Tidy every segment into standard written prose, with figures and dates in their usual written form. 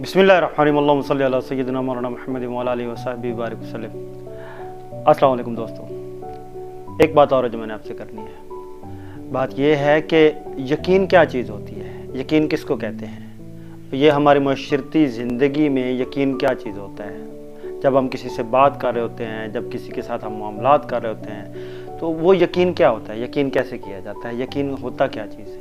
बिस्मिल्लाहिर्रहमानिर्रहीम सल्ली अला सय्यिदिना मौलाना मुहम्मद व अला आलिहि व सहबिहि बारिक वसल्लम। अस्सलाम वालेकुम दोस्तों, एक बात और है जो मैंने आपसे करनी है। बात यह है कि यकीन क्या चीज़ होती है, यकीन किसको कहते हैं। ये हमारी माशरती ज़िंदगी में यकीन क्या चीज़ होता है। जब हम किसी से बात कर रहे होते हैं, जब किसी के साथ हम मामलात कर रहे होते हैं, तो वो यकीन क्या होता है, यकीन कैसे किया जाता है, यकीन होता क्या चीज़ है।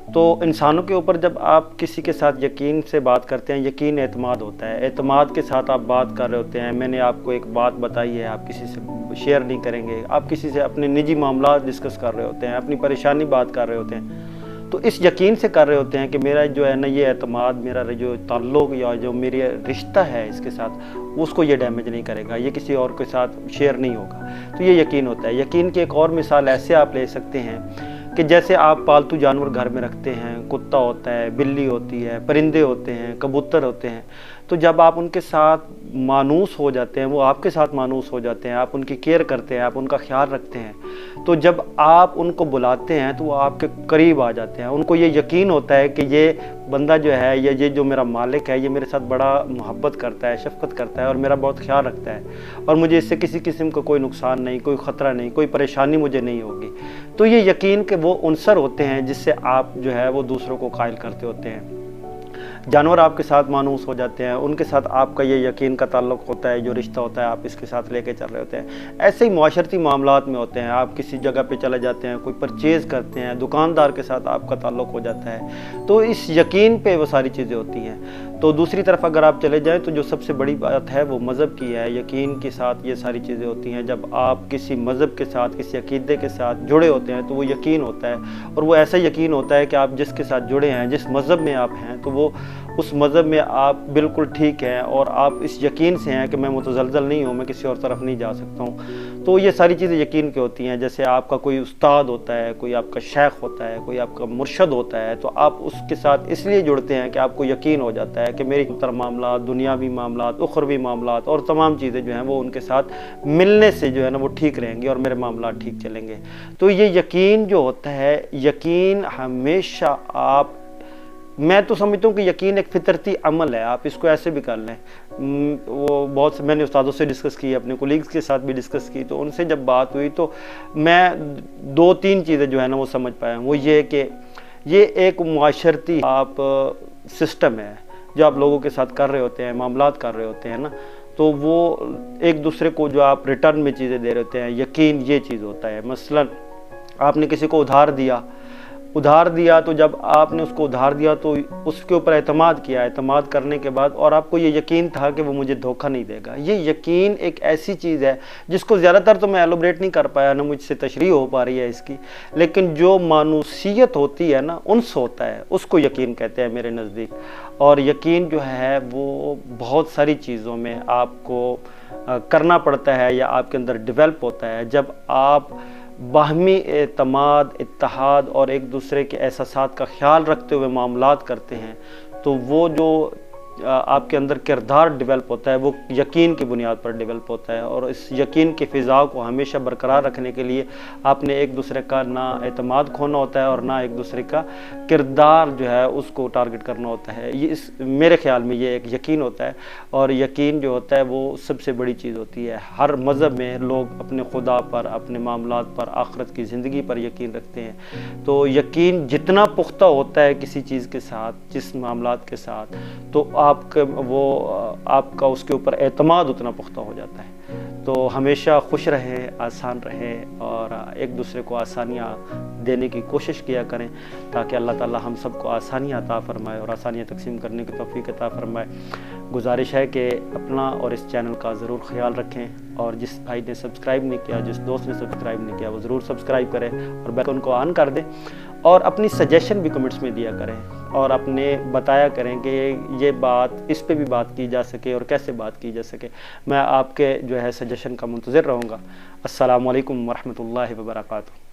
तो इंसानों के ऊपर जब आप किसी के साथ यकीन से बात करते हैं, यकीन एतमाद होता है। एतमाद के साथ आप बात कर रहे होते हैं। मैंने आपको एक बात बताई है, आप किसी से शेयर नहीं करेंगे, आप किसी से अपने निजी मामला डिस्कस कर रहे होते हैं, अपनी परेशानी बात कर रहे होते हैं, तो इस यकीन से कर रहे होते हैं कि मेरा जो है ना ये एतमाद, मेरा जो ताल्लुक़ या जो मेरा रिश्ता है इसके साथ, उसको ये डैमेज नहीं करेगा, ये किसी और के साथ शेयर नहीं होगा। तो ये यकीन होता है। यकीन की एक और मिसाल ऐसे आप ले सकते हैं कि जैसे आप पालतू जानवर घर में रखते हैं, कुत्ता होता है, बिल्ली होती है, परिंदे होते हैं, कबूतर होते हैं, तो जब आप उनके साथ मानूस हो जाते हैं, वो आपके साथ मानूस हो जाते हैं, आप उनकी केयर करते हैं, आप उनका ख्याल रखते हैं, तो जब आप उनको बुलाते हैं तो वो आपके करीब आ जाते हैं। उनको ये यकीन होता है कि ये बंदा जो है, ये जो मेरा मालिक है, ये मेरे साथ बड़ा मोहब्बत करता है, शफ़क़त करता है और मेरा बहुत ख्याल रखता है और मुझे इससे किसी किस्म का कोई नुकसान नहीं, कोई ख़तरा नहीं, कोई परेशानी मुझे नहीं होगी। तो ये यकीन के वो उनसर होते हैं जिससे आप जो है वो दूसरों को कायल करते होते हैं। जानवर आपके साथ मानूस हो जाते हैं, उनके साथ आपका ये यकीन का ताल्लुक़ होता है, जो रिश्ता होता है आप इसके साथ लेके चल रहे होते हैं। ऐसे ही माशरती मामलात में होते हैं। आप किसी जगह पे चले जाते हैं, कोई परचेज़ करते हैं, दुकानदार के साथ आपका ताल्लुक़ हो जाता है, तो इस यकीन पे वो सारी चीज़ें होती हैं। तो दूसरी तरफ अगर आप चले जाएँ तो जो सबसे बड़ी बात है वो मज़हब की है। यकीन के साथ ये सारी चीज़ें होती हैं। जब आप किसी मज़हब के साथ, किसी अक़ीदे के साथ जुड़े होते हैं तो वो यकीन होता है, और वो ऐसा यकीन होता है कि आप जिसके साथ जुड़े हैं, जिस मज़हब में आप हैं, तो वो उस मज़हब में आप बिल्कुल ठीक हैं और आप इस यकीन से हैं कि मैं मुतज़लज़ल नहीं हूँ, मैं किसी और तरफ नहीं जा सकता हूँ। तो ये सारी चीज़ें यकीन की होती हैं। जैसे आपका कोई उस्ताद होता है, कोई आपका शेख होता है, कोई आपका मुर्शद होता है, तो आप उसके साथ इसलिए जुड़ते हैं कि आपको यकीन हो जाता है कि मेरी तर मामला, दुनियावी मामला, उखरवी मामला और तमाम चीज़ें जो हैं वो उनके साथ मिलने से जो है ना वो ठीक रहेंगी और मेरे मामला ठीक चलेंगे। तो ये यकीन जो होता है, यकीन हमेशा मैं तो समझता हूँ कि यकीन एक फितरती अमल है। आप इसको ऐसे भी कर लें। वो बहुत से मैंने उस्तादों से डिस्कस की, अपने कोलीग्स के साथ भी डिस्कस की, तो उनसे जब बात हुई तो मैं 2-3 चीज़ें जो है ना वो समझ पाया। वो ये कि ये एक मुआशरती आप सिस्टम है जो आप लोगों के साथ कर रहे होते हैं, मामलात कर रहे होते हैं ना, तो वो एक दूसरे को जो आप रिटर्न में चीज़ें दे रहे होते हैं, यकीन ये चीज़ होता है। मसलन आपने किसी को उधार दिया, तो जब आपने उसको उधार दिया तो उसके ऊपर एतमाद किया, एतमाद करने के बाद और आपको ये यकीन था कि वो मुझे धोखा नहीं देगा। ये यकीन एक ऐसी चीज़ है जिसको ज़्यादातर तो मैं एलोबरेट नहीं कर पाया, ना मुझसे तशरीह हो पा रही है इसकी, लेकिन जो मानूसियत होती है ना, उन्स होता है, उसको यकीन कहते हैं मेरे नज़दीक। और यकीन जो है वो बहुत सारी चीज़ों में आपको करना पड़ता है या आपके अंदर डेवलप होता है। जब आप बाहमी एतमाद, इत्तेहाद और एक दूसरे के एहसासात का ख्याल रखते हुए मामलात करते हैं, तो वो जो आपके अंदर किरदार डेवलप होता है वो यकीन की बुनियाद पर डेवलप होता है। और इस यकीन की फ़िज़ा को हमेशा बरकरार रखने के लिए आपने एक दूसरे का ना एतमाद खोना होता है और ना एक दूसरे का किरदार जो है उसको टारगेट करना होता है। ये मेरे ख़्याल में ये एक यकीन होता है। और यकीन जो होता है वो सबसे बड़ी चीज़ होती है। हर मज़हब में लोग अपने खुदा पर, अपने मामलात पर, आखिरत की ज़िंदगी पर यकीन रखते हैं। तो यकीन जितना पुख्ता होता है किसी चीज़ के साथ, जिस मामलात के साथ, तो आपका उसके ऊपर एतमाद उतना पुख्ता हो जाता है। तो हमेशा खुश रहें, आसान रहें और एक दूसरे को आसानियाँ देने की कोशिश किया करें ताकि अल्लाह ताला हम सबको आसानियाँ अता फ़रमाए और आसानियाँ तकसीम करने की तौफ़ीक़ अता फ़रमाए। गुजारिश है कि अपना और इस चैनल का ज़रूर ख्याल रखें और जिस भाई ने सब्सक्राइब नहीं किया, जिस दोस्त ने सब्सक्राइब नहीं किया, वो ज़रूर सब्सक्राइब करें और बेल आइकन को ऑन कर दें और अपनी सजेशन भी कमेंट्स में दिया करें और अपने बताया करें कि ये बात, इस पे भी बात की जा सके और कैसे बात की जा सके। मैं आपके जो है सजेशन का मुंतज़िर रहूँगा। अस्सलामु अलैकुम वरहमतुल्लाहि वबरकातुहू।